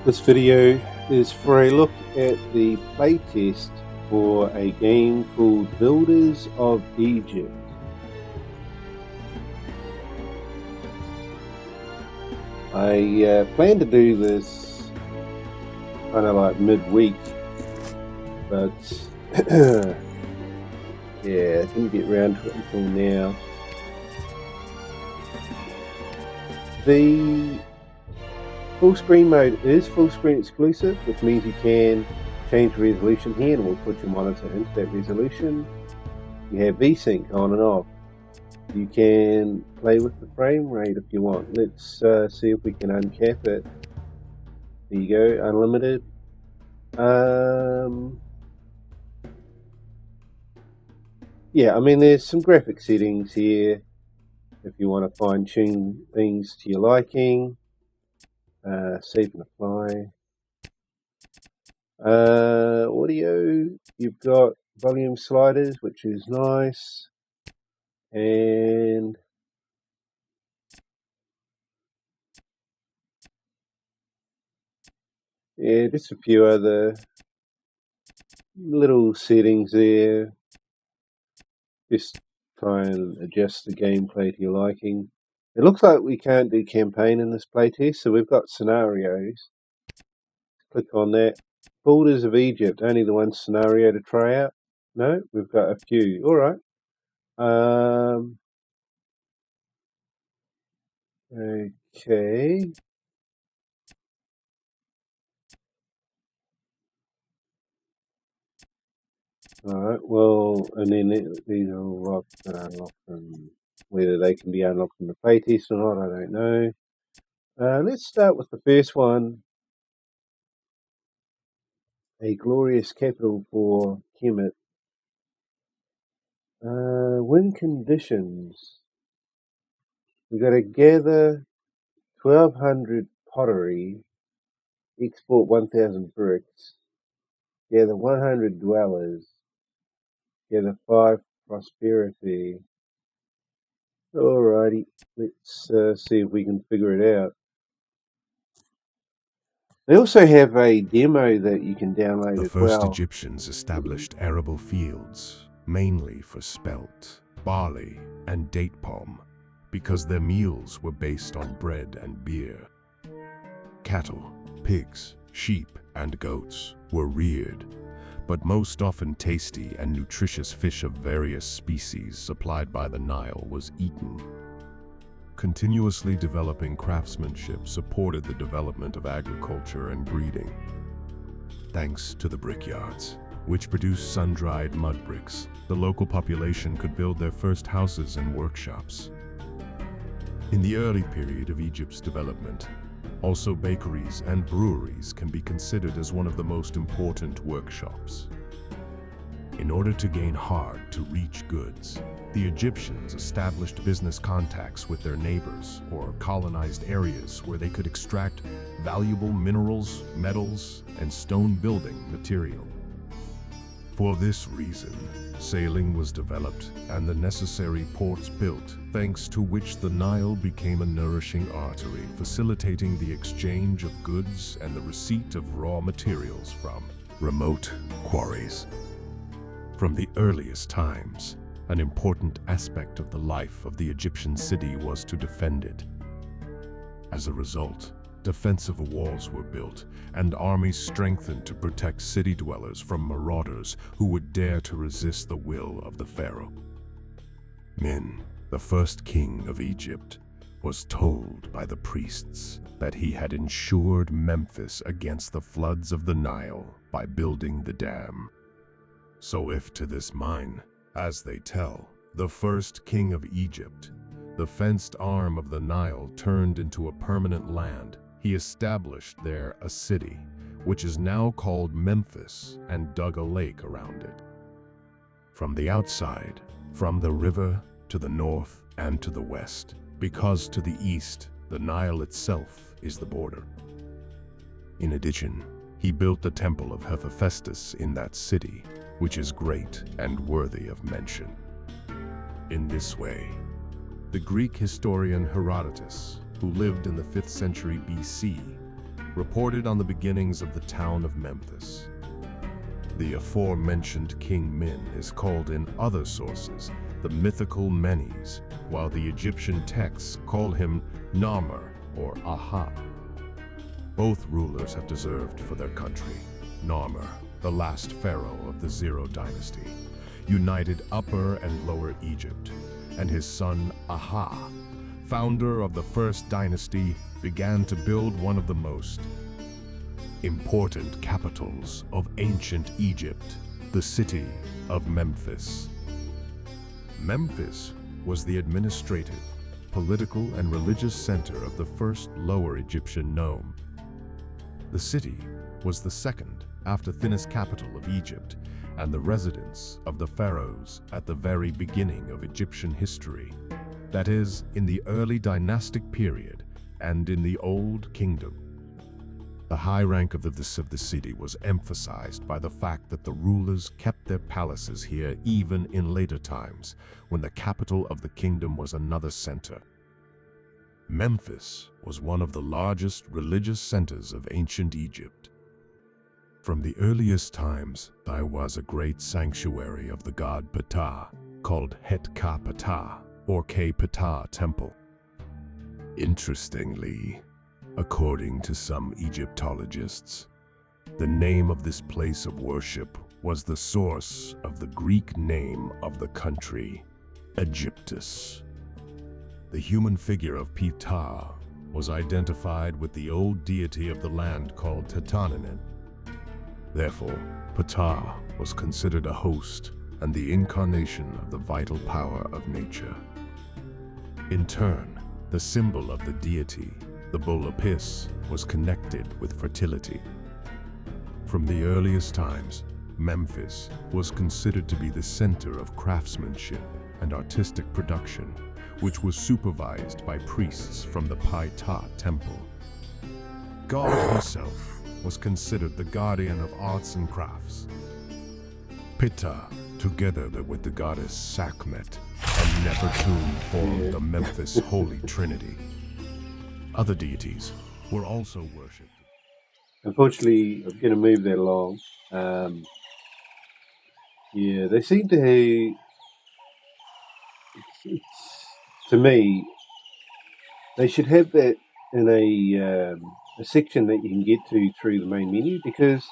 This video is for a look at the playtest for a game called Builders of Egypt. I plan to do this kind of like midweek, but yeah, didn't get around to it until now. The full screen mode is full screen exclusive, which means you can change the resolution here and we'll put your monitor into that resolution. You have VSync on and off. You can play with the frame rate if you want. Let's see if we can uncap it. There you go, unlimited. Yeah, I mean there's some graphic settings here if you want to fine tune things to your liking. Save and apply. Audio, you've got volume sliders, which is nice, and yeah, just a few other little settings there. Just try and adjust the gameplay to your liking. It looks like we can't do campaign in this playtest, so we've got scenarios. Click on that. Builders of Egypt, only the one scenario to try out? No, we've got a few. Alright. Okay. Alright, well, and then these are all locked and unlocked, and whether they can be unlocked in the playtest or not, I don't know. Let's start with the first one. A glorious capital for Kemet. Win conditions. We've got to gather 1,200 pottery, export 1,000 bricks, gather 100 dwellers, gather 5 prosperity. Alrighty, let's see if we can figure it out. They also have a demo that you can download The as first well. Egyptians established arable fields, mainly for spelt, barley, and date palm, because their meals were based on bread and beer. Cattle, pigs, sheep, and goats were reared, but most often tasty and nutritious fish of various species supplied by the Nile was eaten. Continuously developing craftsmanship supported the development of agriculture and breeding. Thanks to the brickyards, which produced sun-dried mud bricks, the local population could build their first houses and workshops. In the early period of Egypt's development, also bakeries and breweries can be considered as one of the most important workshops. In order to gain hard-to-reach goods, the Egyptians established business contacts with their neighbors or colonized areas where they could extract valuable minerals, metals, and stone building material. For this reason, sailing was developed and the necessary ports built, thanks to which the Nile became a nourishing artery, facilitating the exchange of goods and the receipt of raw materials from remote quarries. From the earliest times, an important aspect of the life of the Egyptian city was to defend it. As a result, defensive walls were built and armies strengthened to protect city dwellers from marauders who would dare to resist the will of the pharaoh. Min, the first king of Egypt, was told by the priests that he had ensured Memphis against the floods of the Nile by building the dam. So if to this mine, as they tell, the first king of Egypt, the fenced arm of the Nile turned into a permanent land, he established there a city, which is now called Memphis, and dug a lake around it. From the outside, from the river to the north and to the west, because to the east, the Nile itself is the border. In addition, he built the temple of Hephaestus in that city, which is great and worthy of mention. In this way, the Greek historian Herodotus, who lived in the 5th century BC, reported on the beginnings of the town of Memphis. The aforementioned King Min is called in other sources the mythical Menes, while the Egyptian texts call him Narmer or Aha. Both rulers have deserved for their country. Narmer, the last pharaoh of the Zero dynasty, united Upper and Lower Egypt, and his son Aha, founder of the first dynasty, began to build one of the most important capitals of ancient Egypt, the city of Memphis. Memphis was the administrative, political, and religious center of the first Lower Egyptian nome. The city was the second after thinnest capital of Egypt and the residence of the pharaohs at the very beginning of Egyptian history, that is, in the early dynastic period and in the Old Kingdom. The high rank of the city was emphasized by the fact that the rulers kept their palaces here even in later times, when the capital of the kingdom was another center. Memphis was one of the largest religious centers of ancient Egypt. From the earliest times, there was a great sanctuary of the god Ptah, called Het-Ka-Ptah, or K-Ptah Temple. Interestingly, according to some Egyptologists, the name of this place of worship was the source of the Greek name of the country, Egyptus. The human figure of Ptah was identified with the old deity of the land called Tatanen. Therefore, Ptah was considered a host and the incarnation of the vital power of nature. In turn, the symbol of the deity, the bull Apis, was connected with fertility. From the earliest times, Memphis was considered to be the center of craftsmanship and artistic production, which was supervised by priests from the Ptah temple. God himself was considered the guardian of arts and crafts. Ptah, together with the goddess Sekhmet and Nefertun, formed the Memphis Holy Trinity. Other deities were also worshipped. Unfortunately, I'm going to move that along. They seem to to me, they should have that in a section that you can get to through the main menu, because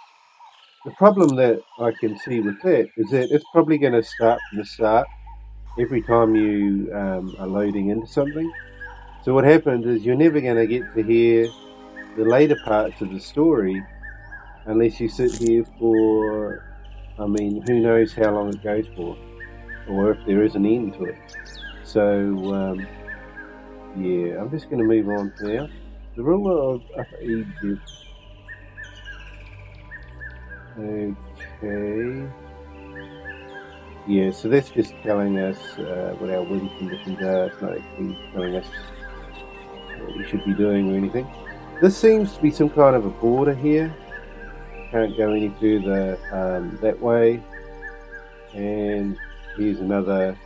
the problem that I can see with that is that it's probably going to start from the start every time you are loading into something. So what happens is you're never going to get to hear the later parts of the story unless you sit here for, who knows how long it goes for, or if there is an end to it. So, I'm just going to move on now. The ruler of Upper Egypt. Okay. Yeah, so that's just telling us what our wind conditions are. It's not actually telling us what we should be doing or anything. This seems to be some kind of a border here. Can't go any further that way. And here's another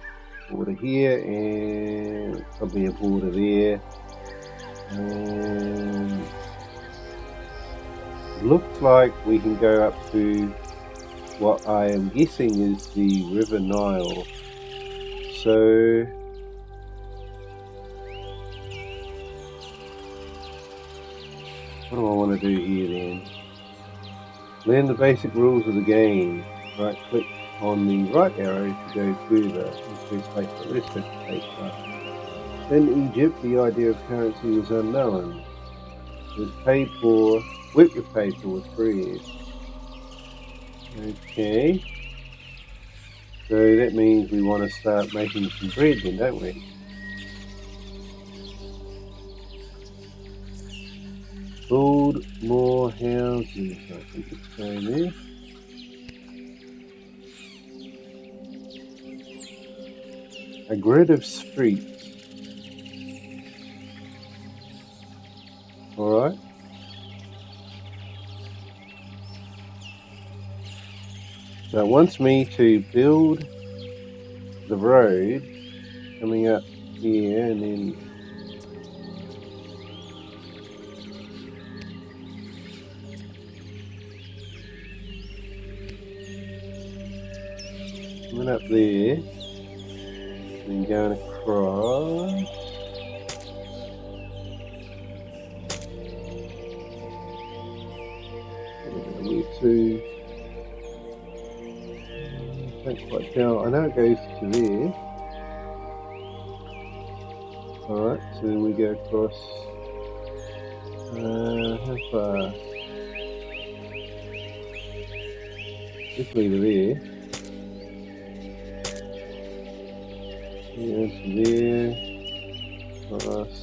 border here, and probably a border there. And it looks like we can go up to what I am guessing is the River Nile. So what do I want to do here then? Learn the basic rules of the game. Right click on the right arrow to go further and press space for the rest of the page. In Egypt, the idea of currency was unknown. It was paid for, wheat was paid for with bread. Okay. So that means we want to start making some bread then, don't we? Build more houses, I think it's saying there. A grid of streets. Alright. So it wants me to build the road coming up here, and then Coming up there, then going across. Where to? Can't quite tell. I know it goes to there. Alright, so then we go across. How far? Definitely to there. Down to there. Across.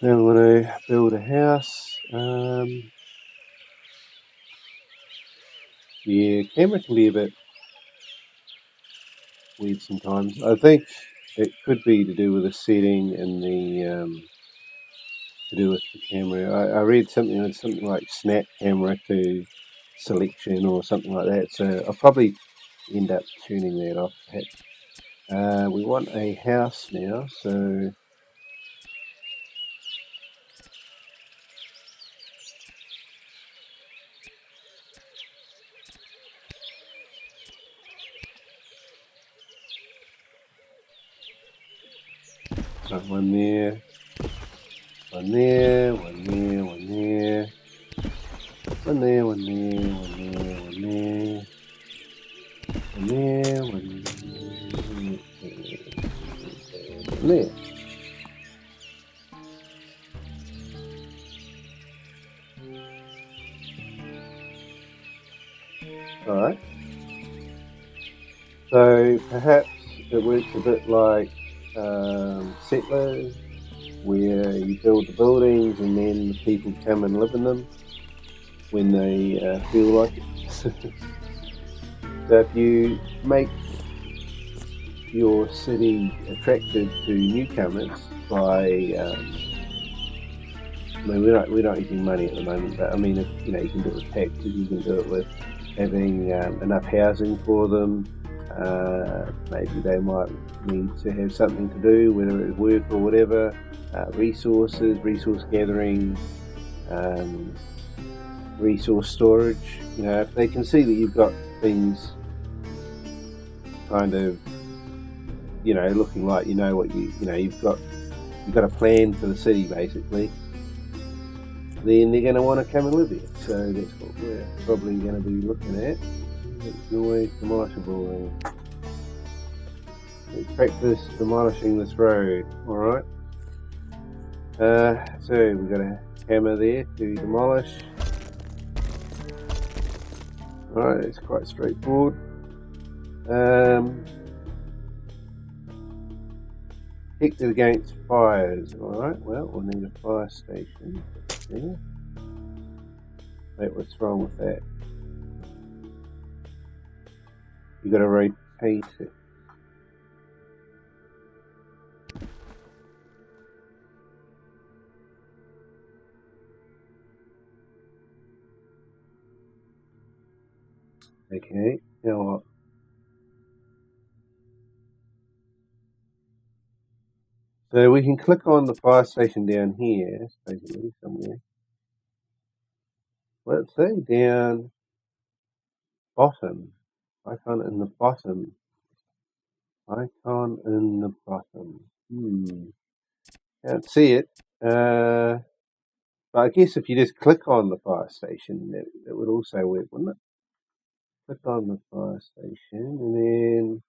Now we want to build a house. Yeah, camera can be a bit weird sometimes. I think it could be to do with the setting and the to do with the camera. I read something like snap camera to selection or something like that. So I'll probably end up tuning that off. We want a house now, so one there, one there, one there, one there, one there, one there, one there, one there, one there, one there. Alright. So perhaps it works a bit like settlers, where you build the buildings and then the people come and live in them when they feel like it. So if you make your city attractive to newcomers by, I mean, we're not using money at the moment, but I mean, if, you know, you can do it with taxes, you can do it with having enough housing for them. Maybe they might need to have something to do, whether it's work or whatever. Resources, resource gathering, resource storage. You know, if they can see that you've got things kind of, you know, looking like you know what you've got a plan for the city basically, then they're going to want to come and live here. So that's what we're probably going to be looking at. Noise demolishable. Let's practice demolishing this road. Alright. So we've got a hammer there to demolish. Alright, it's quite straightforward. Protected against fires. Alright, well, we'll need a fire station. Yeah. Wait, what's wrong with that? You gotta rotate it. Okay, now what? So we can click on the fire station down here, basically, somewhere. Let's say down bottom. Icon in the bottom. Icon in the bottom. Can't see it. But I guess if you just click on the fire station, that would also work, wouldn't it? Click on the fire station, and then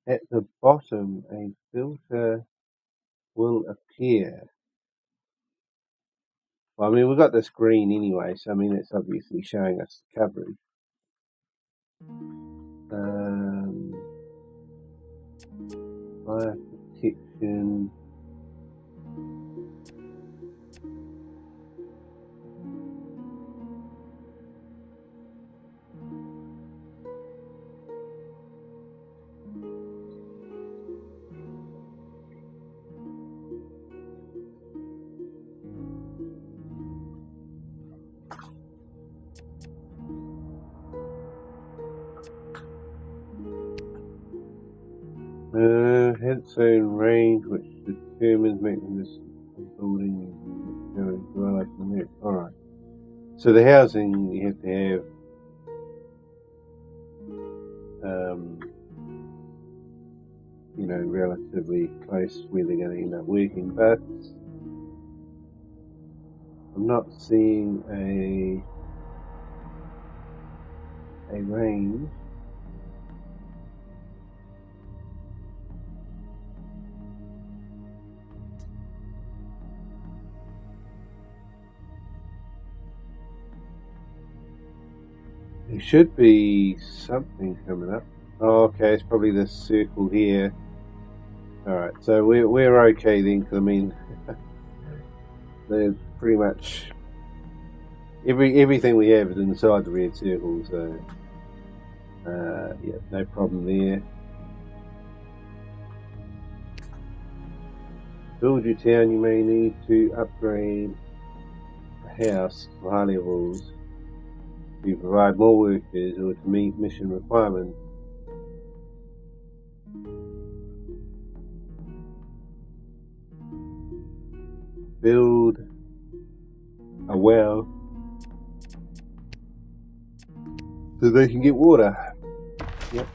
at the bottom, a filter will appear. Well, I mean, we've got this green anyway, so I mean, it's obviously showing us the coverage. Fire protection. Has its own range which determines maintenance of building and alright. So the housing you have to have relatively close where they're going to end up working, but I'm not seeing a range. There should be something coming up. Oh, okay, it's probably this circle here. Alright, so we're okay then, because I mean, there's pretty much everything we have is inside the red circle, so yeah, no problem there. Build your town, you may need to upgrade a house to high levels to provide more workers or to meet mission requirements. Build a well so they can get water. Yep.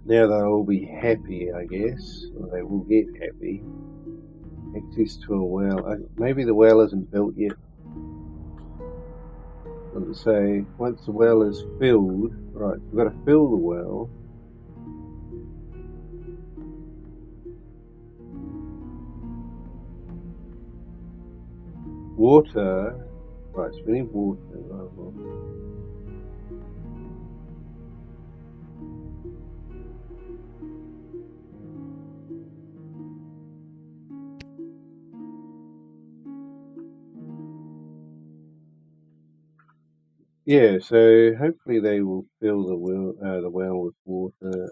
Now they'll all be happy, I guess, or they will get happy. Access to a well. Maybe the well isn't built yet. Let's say once the well is filled, right, we've got to fill the well. Water, right, so we need water. Yeah, so hopefully they will fill the well with water.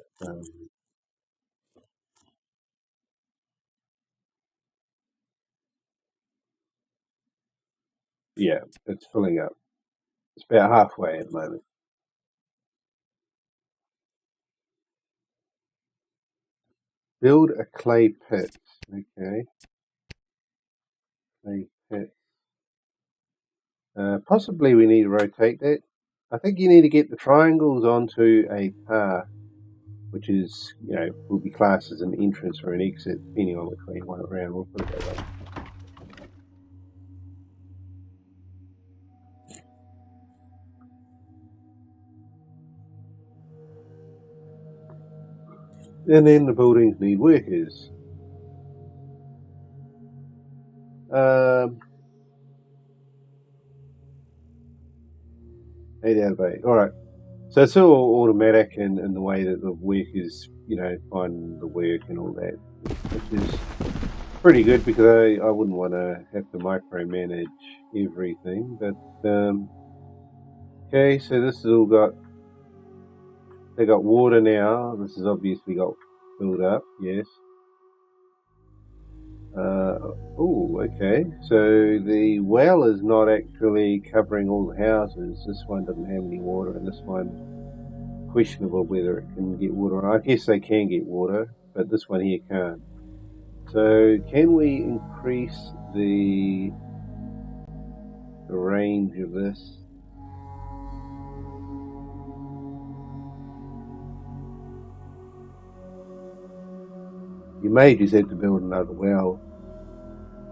Yeah, it's filling up. It's about halfway at the moment. Build a clay pit. Okay. Clay pit. Possibly we need to rotate that. I think you need to get the triangles onto a path, which is, will be classed as an entrance or an exit, depending on which way you want it around. We'll put it that way. And then the buildings need workers. 8 out of 8. All right. So it's all automatic in the way that the workers, find the work and all that, which is pretty good because I wouldn't want to have to micromanage everything. But okay, so this has all they got water now. This has obviously got filled up. Yes. Oh, okay. So the well is not actually covering all the houses. This one doesn't have any water, and this one questionable whether it can get water. I guess they can get water, but this one here can't. So can we increase the range of this? You may just have to build another well.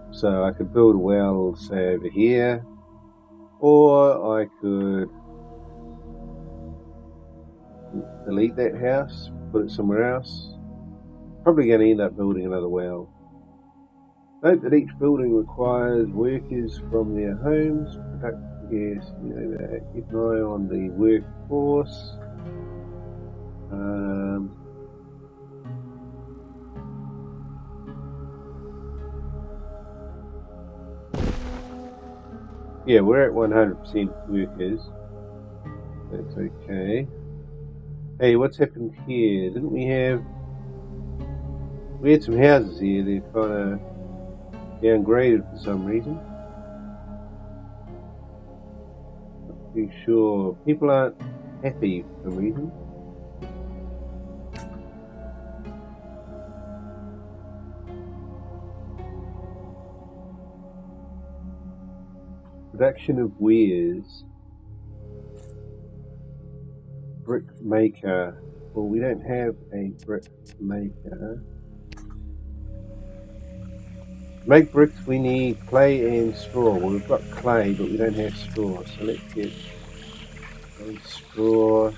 So I could build a well, say, over here, or I could delete that house, put it somewhere else. Probably going to end up building another well. Note that each building requires workers from their homes. Yes, that. Keep an eye on the workforce. Yeah, we're at 100% workers. That's okay. Hey, what's happened here? Didn't we had some houses here, they're kind of downgraded for some reason. Not too sure. People aren't happy for some reason. Production of wares. Brick maker. Well, we don't have a brick maker. To make bricks, we need clay and straw. Well, we've got clay, but we don't have straw. So let's get a straw.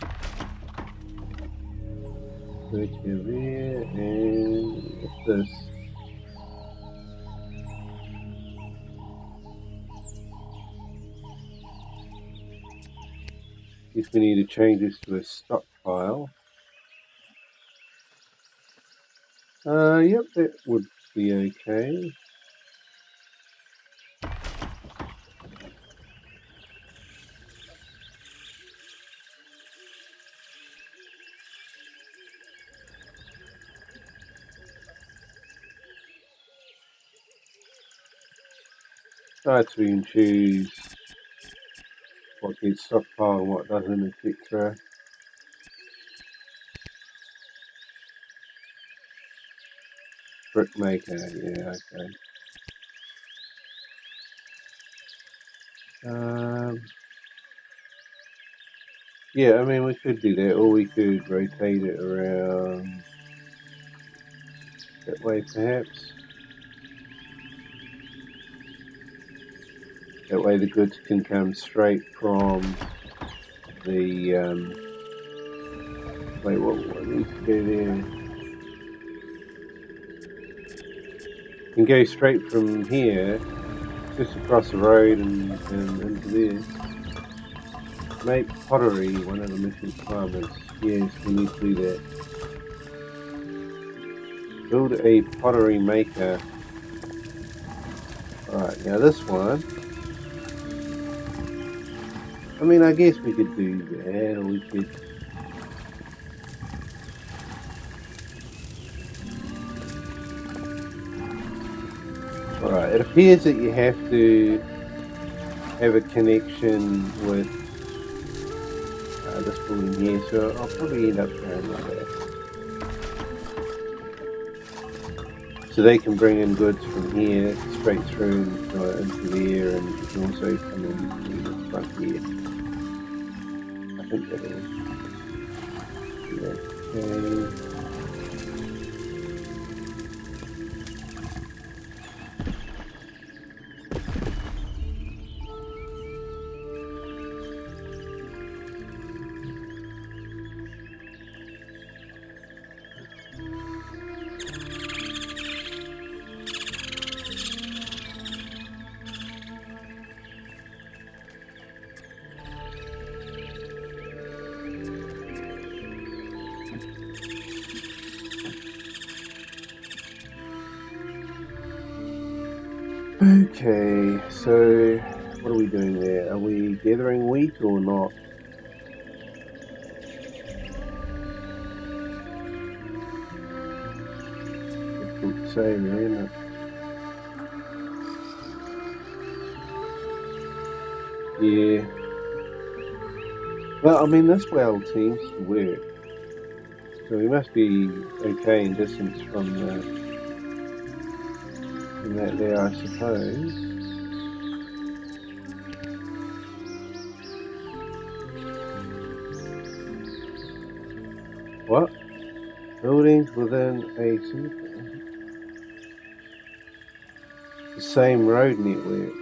Go to there, and what's this? Guess we need to change this to a stockpile. Yep, that would be okay. So we can choose what gets stockpiled and what doesn't, etc. Brick maker, yeah, okay. Yeah, I mean, we could do that, or we could rotate it around that way, perhaps. That way the goods can come straight from the, wait, what needs to go there? Can go straight from here, just across the road and into there. Make pottery one of the mission requirements. Yes, we need to do that. Build a pottery maker. Alright, now this one. I mean, I guess we could do that, or we could. Alright, it appears that you have to have a connection with this building here, so I'll probably end up going like that. So they can bring in goods from here straight through into there, and you can also come in through the front here. I think that'll be okay. Okay, so what are we doing there? Are we gathering wheat or not? Difficult to say, really, isn't it? Yeah. Well, I mean, this well seems to work. So we must be okay in distance from that there, I suppose. What? Buildings within a the same road network.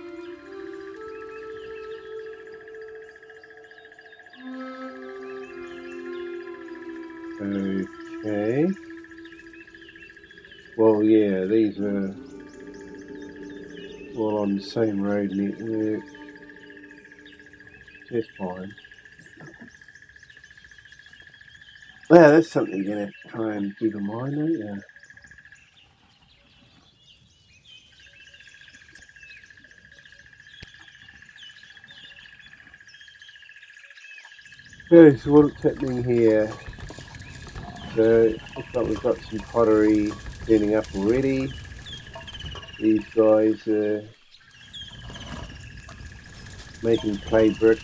Okay. Well, yeah, these are all on the same road network. That's fine. Yeah, that's something you're going to try and keep in mind, aren't you? Okay, so what's happening here? So, looks like we've got some pottery turning up already. These guys are making clay bricks.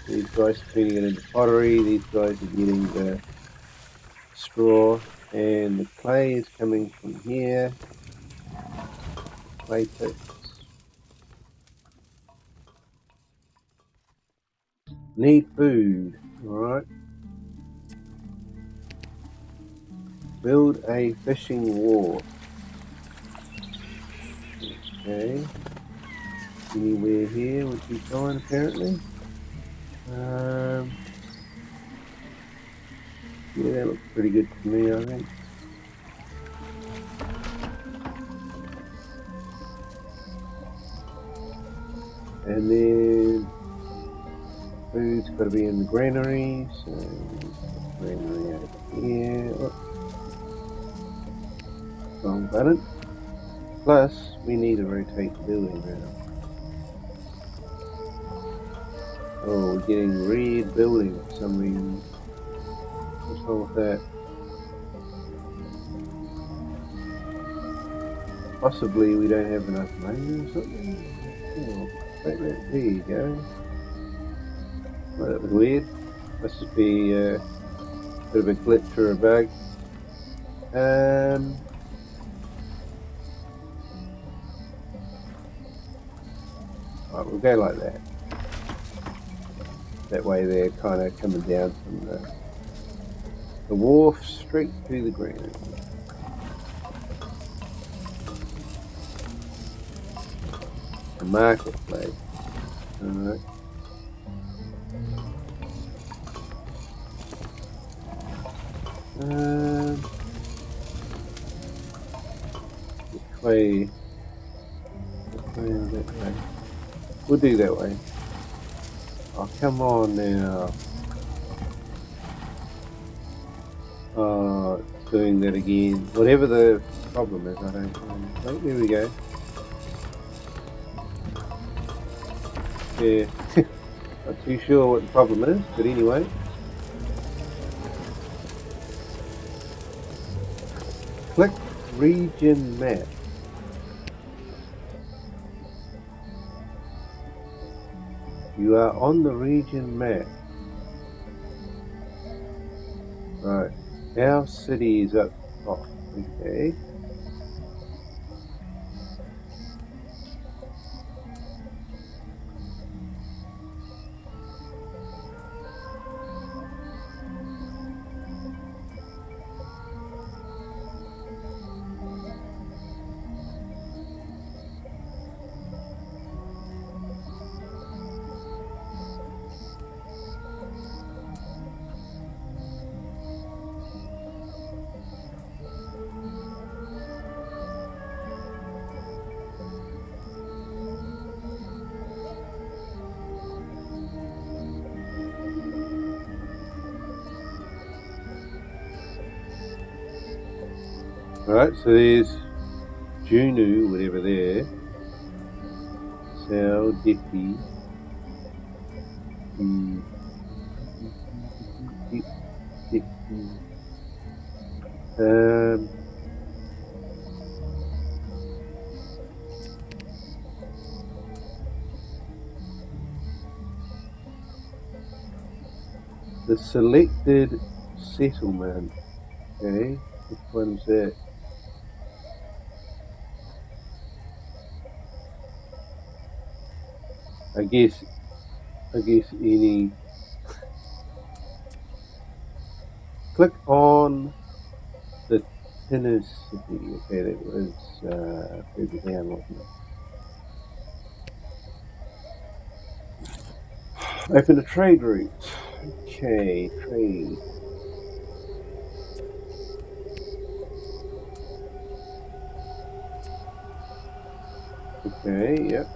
These guys are turning it into pottery. These guys are getting the straw, and the clay is coming from here. Playtest. Need food. Alright. Build a fishing wharf. Okay. Anywhere here would be fine apparently. Yeah, that looks pretty good to me, I think. And then food's got to be in the granary, so granary over here. Oh, wrong button. Plus, we need to rotate the building around. Oh, we're getting red building for some reason. What's wrong with that? Possibly we don't have enough money or something? Oh, there you go. Well, that was weird. Must just be a bit of a glitch or a bug. Right, we'll go like that. That way they're kind of coming down from the wharf straight to the granary. The marketplace. Alright. Which way? Which way is that way? We'll do that way. Oh, come on now. Oh, it's doing that again. Whatever the problem is, I don't know. Oh, there we go. Yeah. Not too sure what the problem is, but anyway. Click region map. You are on the region map. Right. Our city is up top. Okay. Alright, so there's Junu, whatever there. Sao, Dippy. The selected settlement. Okay, which one's that? I guess any. Click on the Tennis City. Okay, that was further down, wasn't it? Open a trade route. Okay, trade. Okay, yep.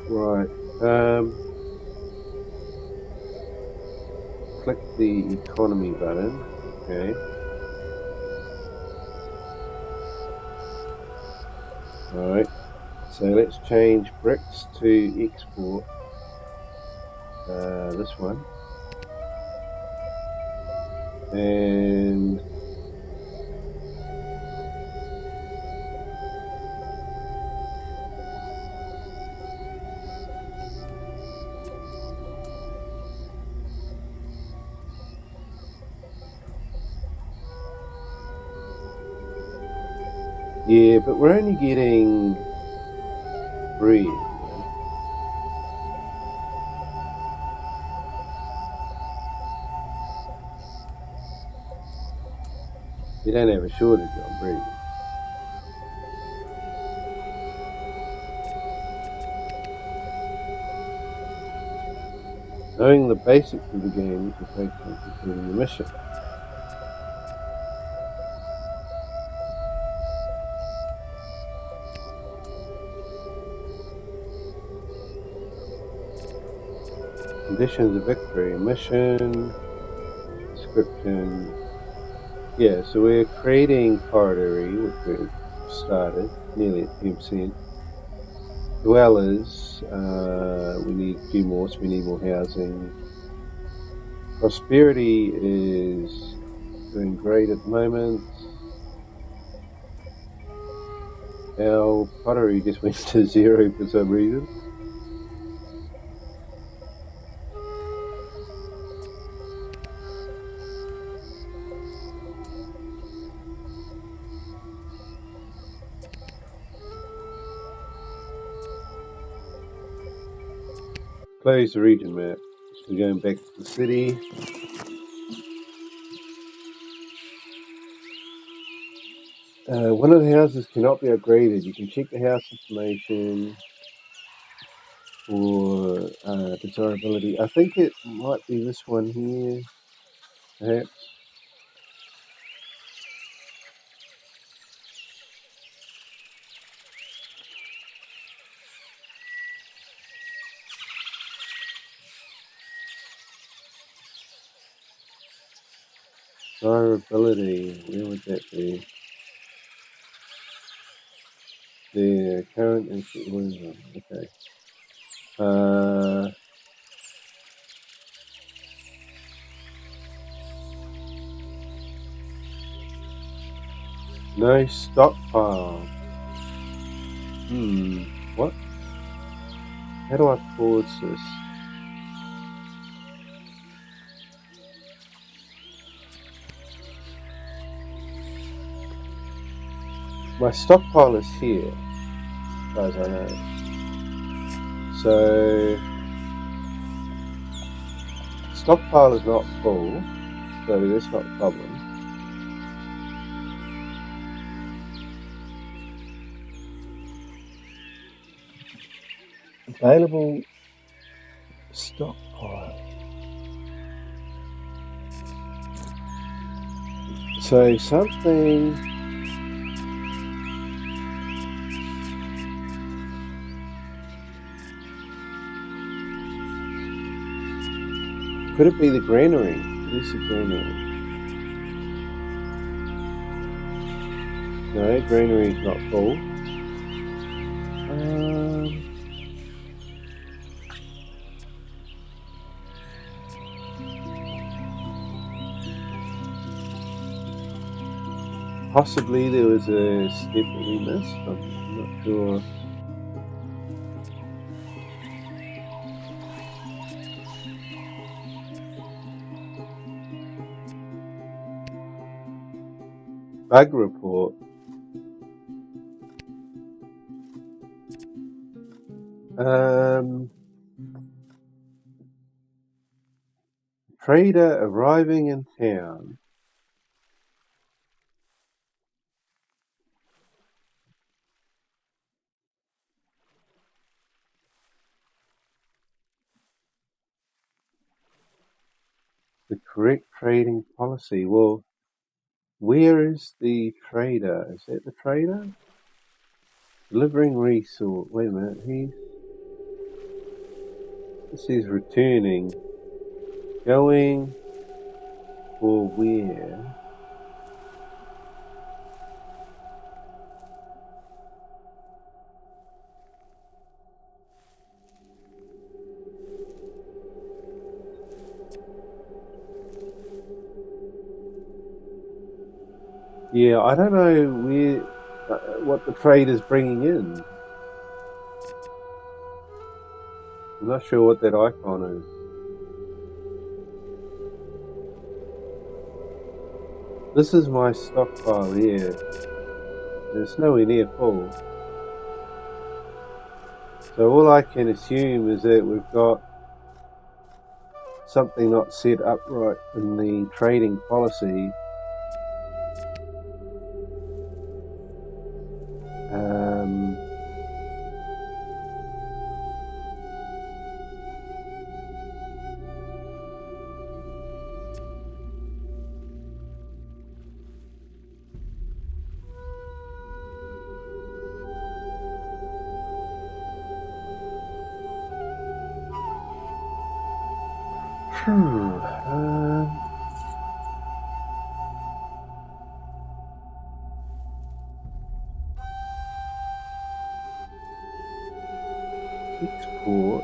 Right. Click the economy button. Okay. Alright. So let's change bricks to export. This one. And Yeah, but we're only getting 3. You know? We don't have a shortage on bread. Knowing the basics of the game, you can focus on completing the mission. Conditions of victory, mission, description. Yeah, so we're creating corridory, which we've started, nearly at 10%. Dwellers, we need a few more, so we need more housing. Prosperity is doing great at the moment. Our pottery just went to 0 for some reason. Close the region map. So we're going back to the city. One of the houses cannot be upgraded. You can check the house information for desirability. I think it might be this one here, perhaps. Desirability, where would that be? The current and okay. No stockpile. What? How do I pause this? My stockpile is here, as far as I know. So, stockpile is not full, so that's not a problem. Available stockpile. So something. Could it be the granary? Where's the granary? No, granary's not full. Possibly there was a step that we missed. I'm not sure. Bug report. Trader arriving in town. The correct trading policy. Well, where is the trader? Is that the trader? Delivering resource. Wait a minute. This is returning. Going for where? Yeah, I don't know where, what the trader's bringing in. I'm not sure what that icon is. This is my stockpile here. and it's nowhere near full. So all I can assume is that we've got something not set up right in the trading policy. Export.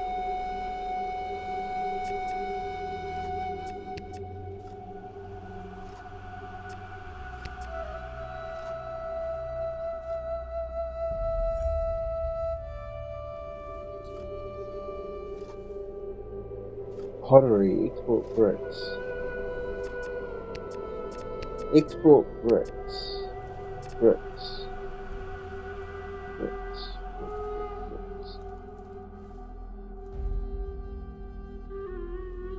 Pottery, export bricks. Export bricks. Bricks. Bricks. Bricks.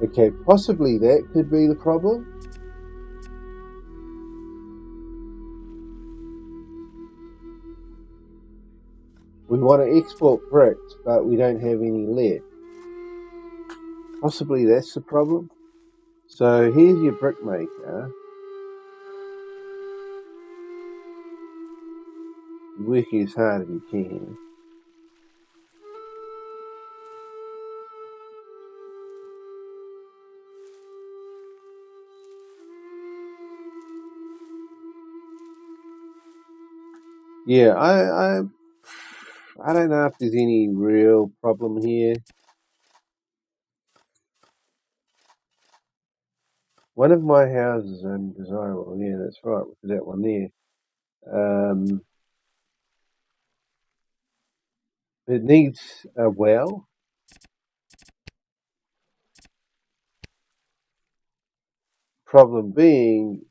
Okay, possibly that could be the problem. We want to export bricks, but we don't have any lead. Possibly that's the problem. So here's your brick maker. Working as hard as you can. Yeah, I don't know if there's any real problem here. One of my houses is undesirable. Yeah, that's right. Look at that one there. It needs a well. Problem being,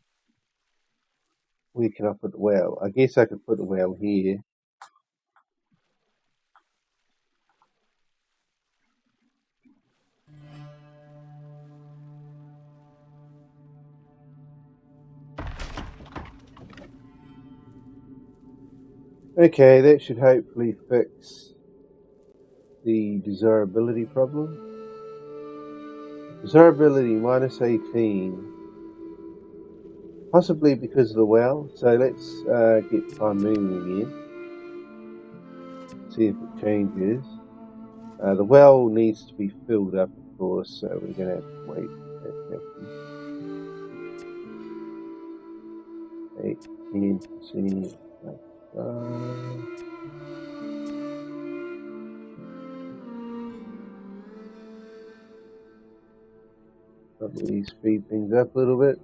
where can I put the well? I guess I could put the well here. Okay, that should hopefully fix the desirability problem. Desirability minus 18. Possibly because of the well. So let's get time moving again. See if it changes. The well needs to be filled up, of course, so we're going to have to wait for that to happen. 8, 10%. Probably speed things up a little bit.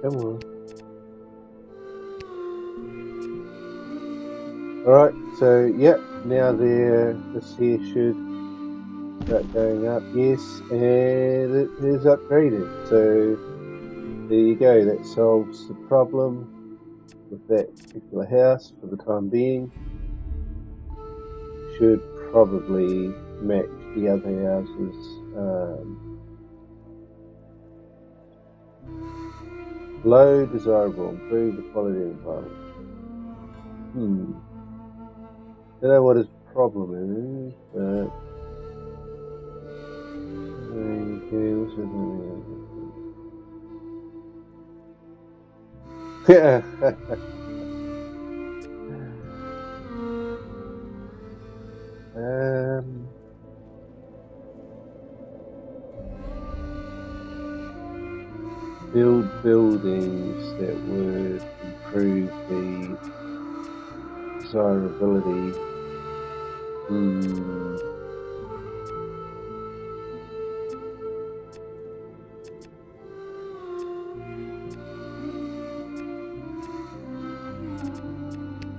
Come on. Alright, so yep, now this here should start going up, yes, and it is upgraded. So there you go, that solves the problem with that particular house for the time being. Should probably match the other houses. Low desirable, improve the quality of the environment. Don't know what his problem is, but yeah. Build buildings that would improve the desirability.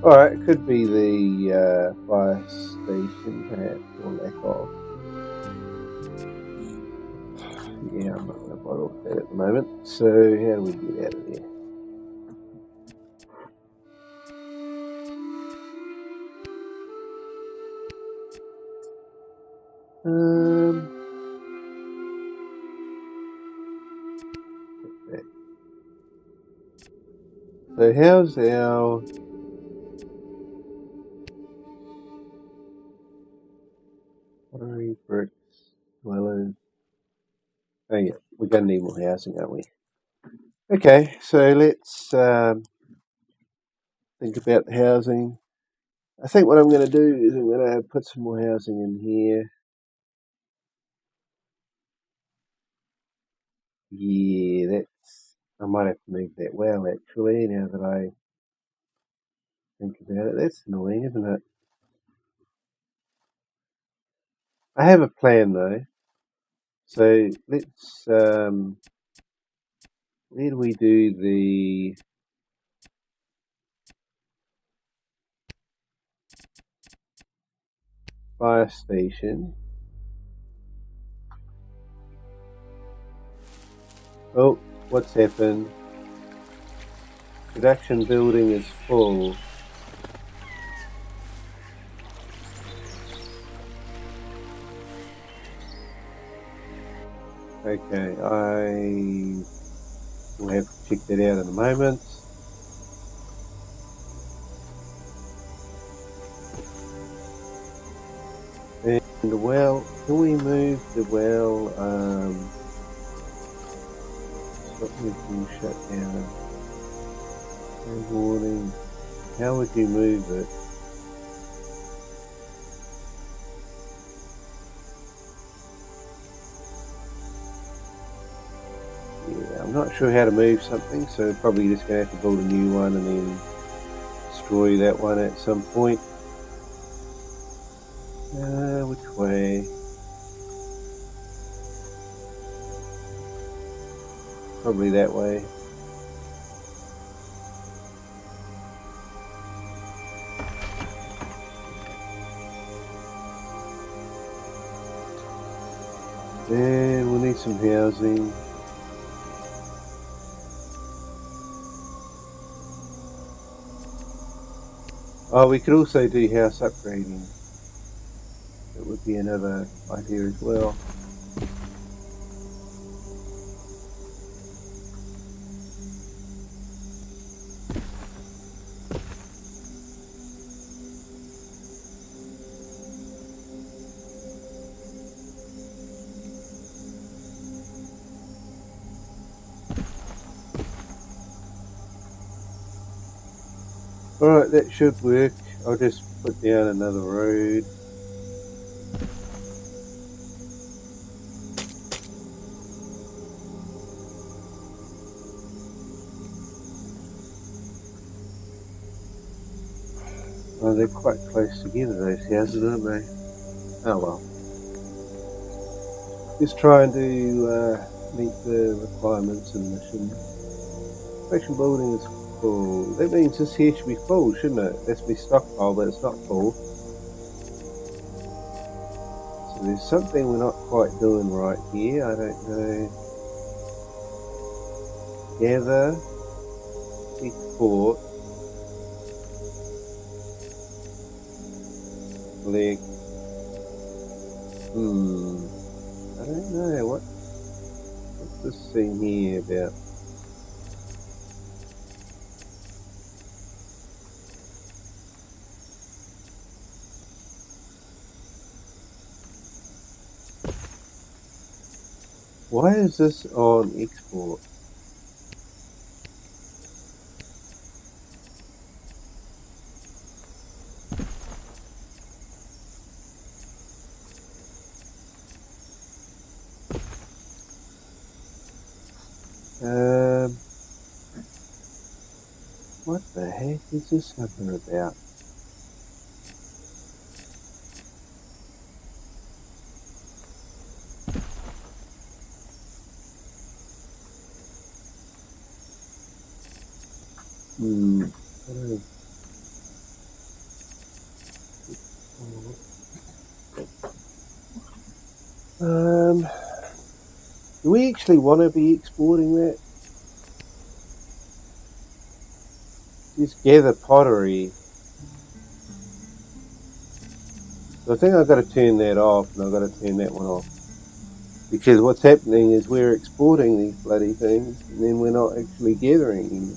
Alright, it could be the fire station, perhaps, or lack of. Yeah, I'm not going to bother with that at the moment. So, how do we get out of there? That. So, how's our pottery bricks dwellers? Oh, yeah, we're going to need more housing, aren't we? Okay, so let's think about the housing. I think what I'm going to do is I'm going to put some more housing in here. Yeah, that's. I might have to move that well, actually, now that I think about it. That's annoying, isn't it? I have a plan, though. So let's. Where do we do the fire station? Oh, what's happened? Production building is full. Okay, I will have to check that out in a moment. And the well, can we move the well? Stop being shut down. No warning. How would you move it? Yeah, I'm not sure how to move something, so probably just going to have to build a new one and then destroy that one at some point. Which way? Probably that way. And we'll need some housing. Oh, we could also do house upgrading. That would be another idea as well. Alright, that should work. I'll just put down another road. Oh, they're quite close together, those houses, aren't they? Oh well. Just trying to meet the requirements and mission. Station building is full. That means this here should be full, shouldn't it? That's be stockpile, but it's not full. So there's something we're not quite doing right here. I don't know. Gather, export, collect. I don't know. What's this thing here about? Why is this on export? What the heck is this number about? Hmm. Do we actually want to be exporting that? Just gather pottery. So I think I've got to turn that off, and I've got to turn that one off. Because what's happening is we're exporting these bloody things, and then we're not actually gathering them.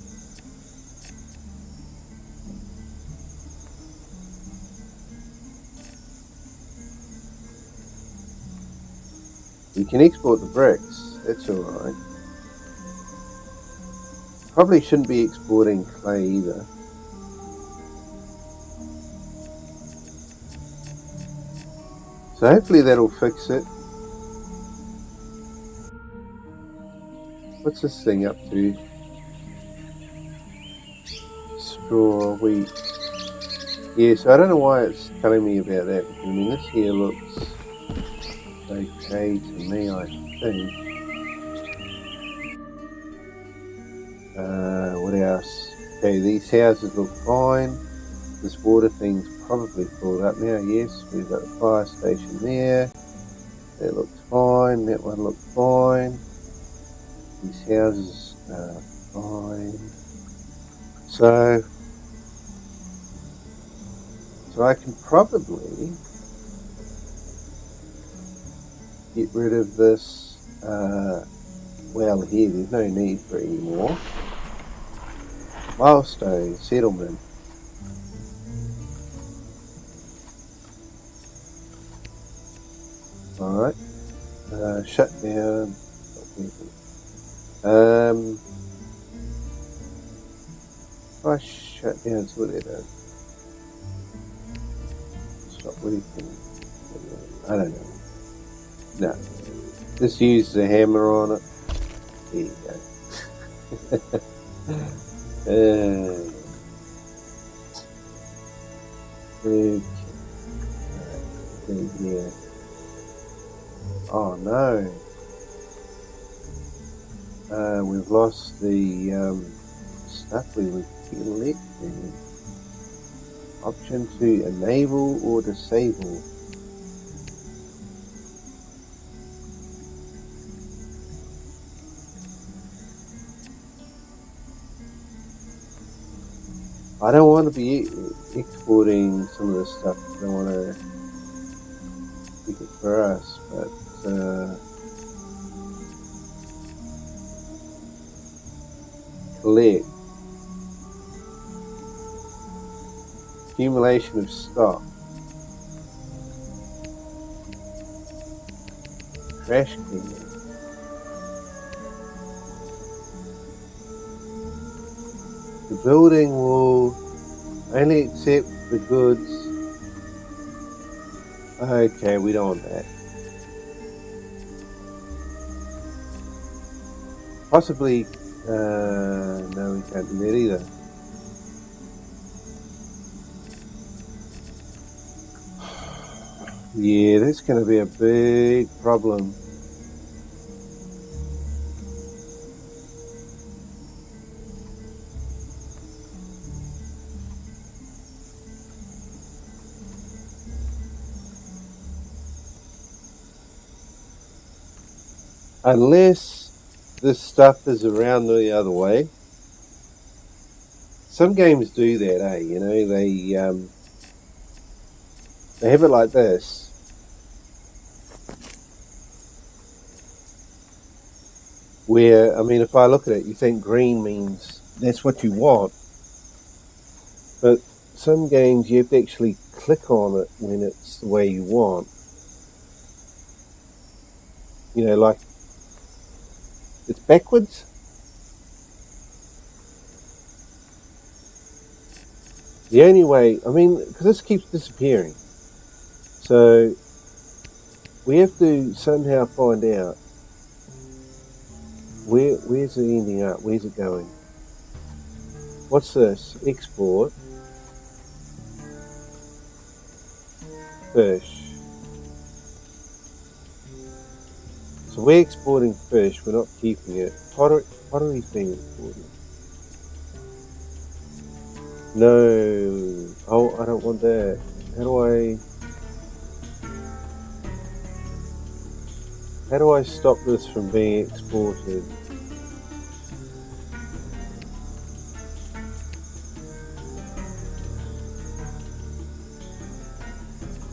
We can export the bricks, that's alright. Probably shouldn't be exporting clay either. So hopefully that'll fix it. What's this thing up to? Straw, wheat. Yeah, so I don't know why it's telling me about that. I mean, this here looks okay to me, I think. What else? Okay, these houses look fine. This water thing's probably filled up now. Yes, we've got a fire station there. That looks fine. That one looks fine. These houses are fine. So I can probably get rid of this well here. There's no need for it anymore. Milestone settlement. Alright. Shut down. If I shut down, so what they do? Stop working. I don't know. No. Just use the hammer on it. There you go. Okay. Yeah. Oh no. We've lost the stuff we were collecting. Option to enable or disable. I don't want to be exporting some of this stuff. I don't want to keep it for us, but collect. Accumulation of stock. Trash cleaning. The building will only accept the goods. Okay, we don't want that. Possibly, no, we can't do that either. Yeah, that's going to be a big problem. Unless this stuff is around the other way. Some games do that, eh? You know, they have it like this. Where, I mean, if I look at it, you think green means that's what you want. But some games you have to actually click on it when it's the way you want. You know, like it's backwards. The only way, I mean, because this keeps disappearing. So we have to somehow find out where's it ending up? Where's it going? What's this? Export. Fish. So we're exporting fish, we're not keeping it. Pottery's being exported. No. Oh, I don't want that. How do I... How do I stop this from being exported?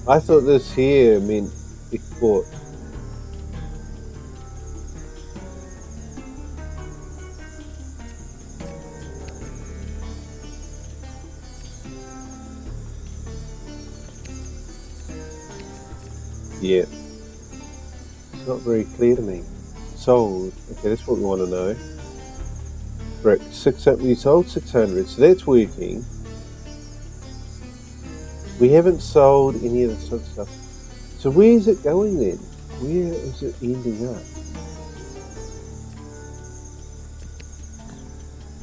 I thought this here meant export. Yeah, it's not very clear to me. Sold. Okay, that's what we want to know. Brick 600. We sold 600, so that's working. We haven't sold any of this sort of stuff. So where is it going then? Where is it ending up?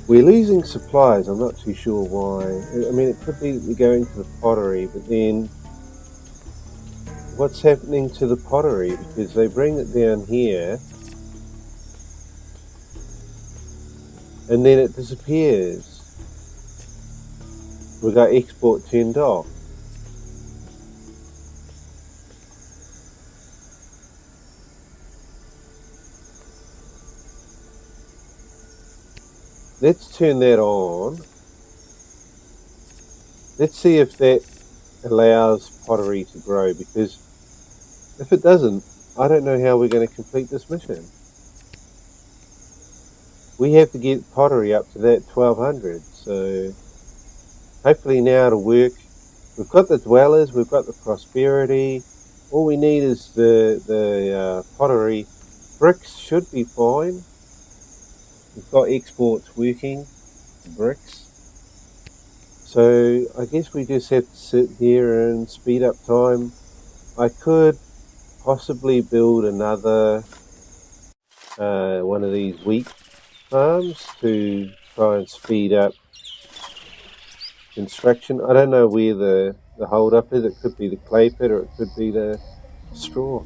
We're losing supplies. I'm not too sure why. I mean, it could be that we're going to the pottery, but then what's happening to the pottery? Because they bring it down here and then it disappears. We got export turned off. Let's turn that on. Let's see if that allows pottery to grow, because if it doesn't, I don't know how we're going to complete this mission. We have to get pottery up to that 1200, so hopefully now it'll work. We've got the dwellers, we've got the prosperity. All we need is the pottery. Bricks should be fine. We've got exports working, bricks. So I guess we just have to sit here and speed up time. I could possibly build another one of these wheat farms to try and speed up construction. I don't know where the hold up is. It could be the clay pit or it could be the straw.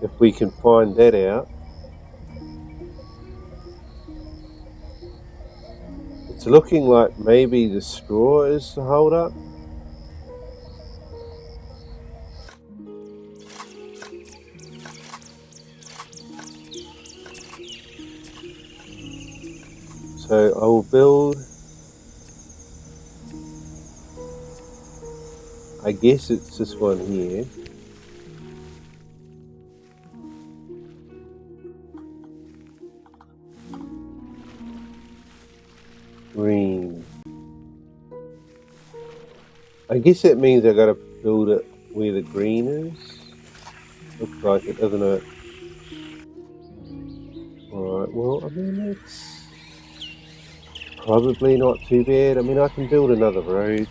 If we can find that out. It's looking like maybe the straw is the hold up. So I will build, I guess it's this one here. Green. I guess that means I gotta build it where the green is. Looks like it, doesn't it? Alright, well, I mean, it's probably not too bad. I mean, I can build another road.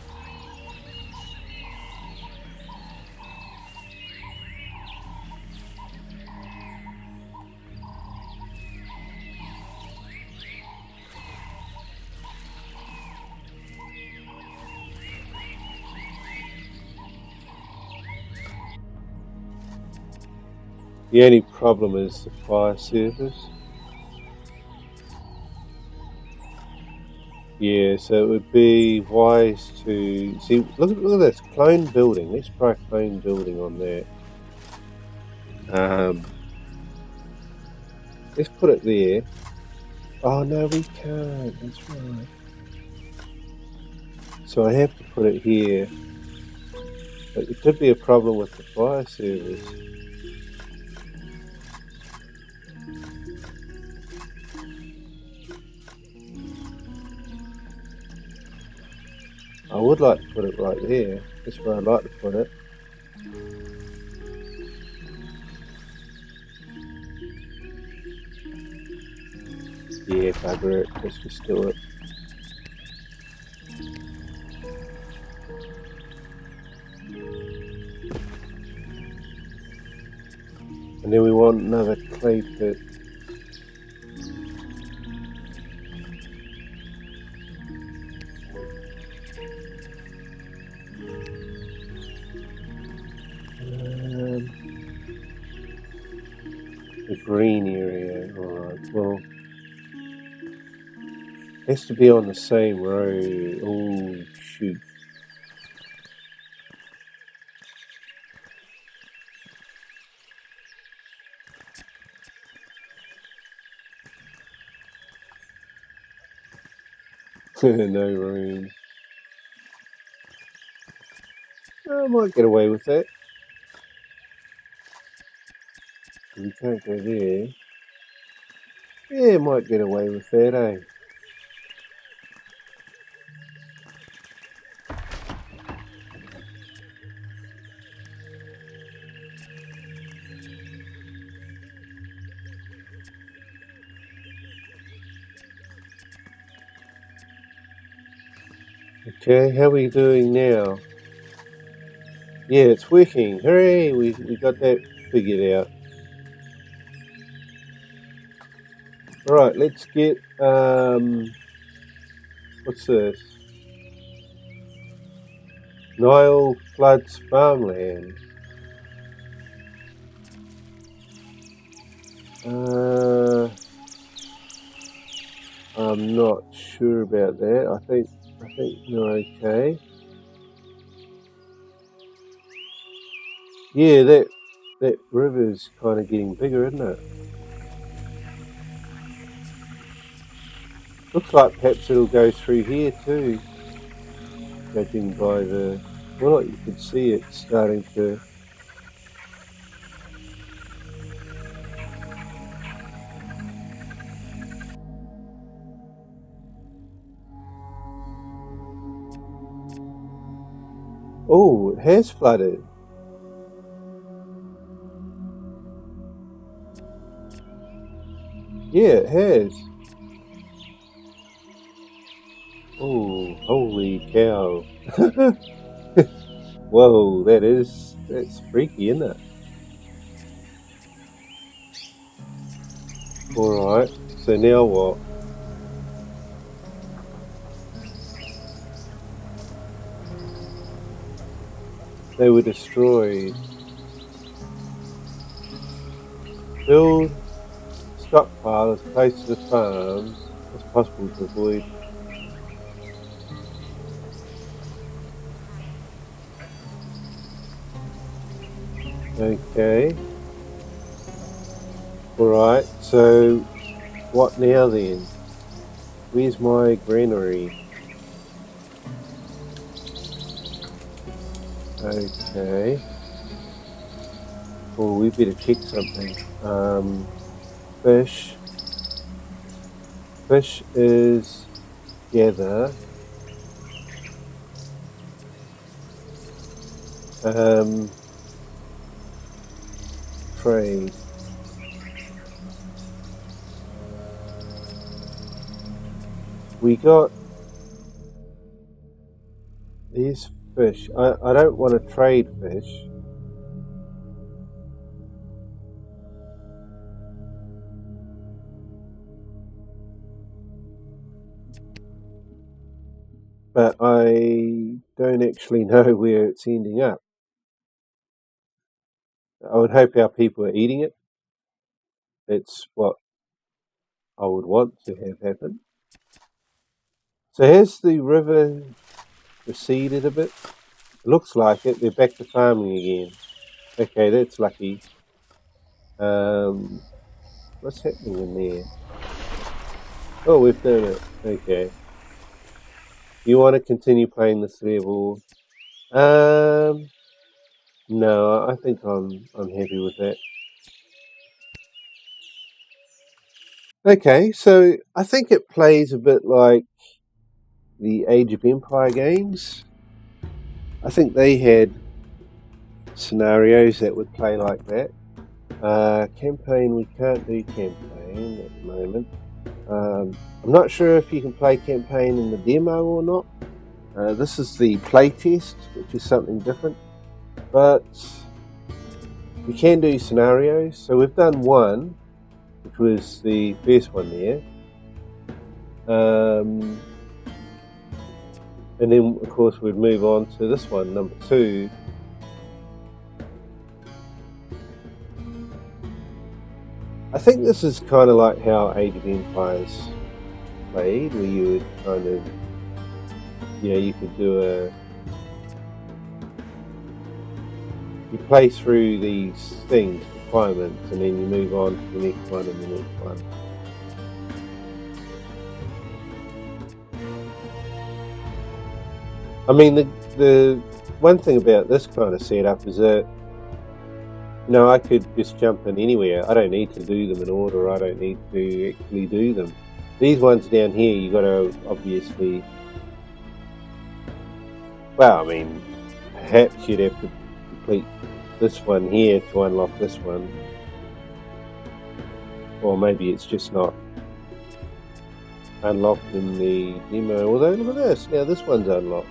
The only problem is the fire service. Yeah, so it would be wise to see. Look at this clone building. Let's try clone building on that. Let's put it there. Oh no, we can't. That's right. So I have to put it here. But it could be a problem with the fire service. I would like to put it right there. That's where I'd like to put it. Yeah, bugger it. Let's just do it. And then we want another clay pit. The green area. Alright, well, has to be on the same road. Oh, shoot. No room. I might get away with that. We can't go there. Yeah, might get away with that, eh? Okay, how are we doing now? Yeah, it's working. Hooray! We got that figured out. Alright, let's get what's this? Nile floods farmland. I'm not sure about that. I think you're okay. Yeah, that river's kind of getting bigger, isn't it? Looks like perhaps it'll go through here too, judging by the... Well, you can see it starting to... Oh, it has flooded. Yeah, it has. Oh, holy cow. Whoa, that's freaky, isn't it? Alright, so now what? They were destroyed. Build stockpile as close to the farms as possible to avoid... Okay. Alright, so what now then? Where's my granary? Okay. Oh, we better check something. Fish. Fish is gather. Trade. We got these fish. I don't want to trade fish. But I don't actually know where it's ending up. I would hope our people are eating it. That's what I would want to have happen. So has the river receded a bit? It looks like it. They're back to farming again. Okay, that's lucky. What's happening in there? Oh, we've done it. Okay. You want to continue playing this level? No, I think I'm happy with that. Okay, so I think it plays a bit like the Age of Empire games. I think they had scenarios that would play like that. Campaign, we can't do campaign at the moment. I'm not sure if you can play campaign in the demo or not. This is the playtest, which is something different. But we can do scenarios. So we've done one, which was the first one there. And then, of course, we'd move on to this one, number 2. I think this is kind of like how Age of Empires played, where you would kind of, you could do you play through these things, requirements, and then you move on to the next one and the next one. I mean, the one thing about this kind of setup is that, you know, I could just jump in anywhere. I don't need to do them in order. I don't need to actually do them. These ones down here, you got to obviously, well, I mean, perhaps you'd have to complete this one here to unlock this one. Or maybe it's just not unlocked in the demo. Although, look at this. Now this one's unlocked.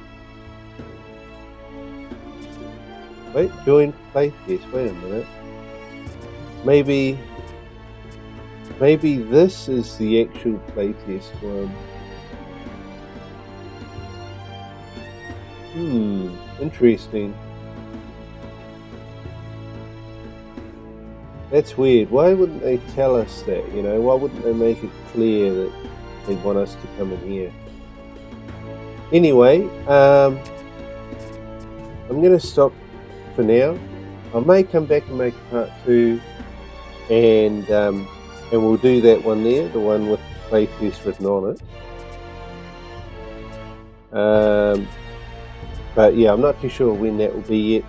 Wait, join playtest. Wait a minute. Maybe this is the actual playtest one. Interesting. That's weird. Why wouldn't they tell us that, you know? Why wouldn't they make it clear that they want us to come in here? Anyway, I'm going to stop for now. I may come back and make a part 2, and we'll do that one there, the one with the playtest written on it. But yeah, I'm not too sure when that will be yet.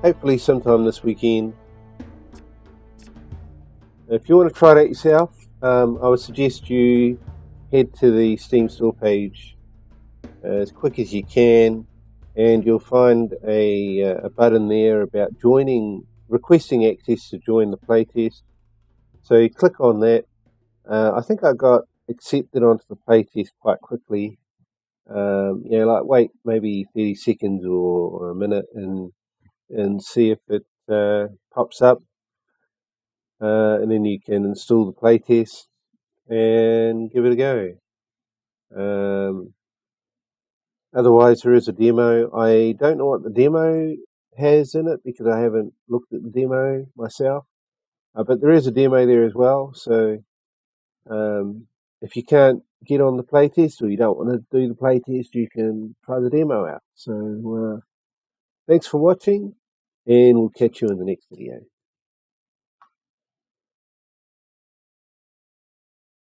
Hopefully sometime this weekend. If you want to try it out yourself, I would suggest you head to the Steam store page as quick as you can, and you'll find a button there about requesting access to join the playtest. So you click on that. I think I got accepted onto the playtest quite quickly. You know, like wait maybe 30 seconds or a minute and see if it pops up, and then you can install the playtest and give it a go. Otherwise, there is a demo. I don't know what the demo has in it because I haven't looked at the demo myself, but there is a demo there as well. So if you can't get on the playtest or you don't want to do the playtest, you can try the demo out. So thanks for watching, and we'll catch you in the next video.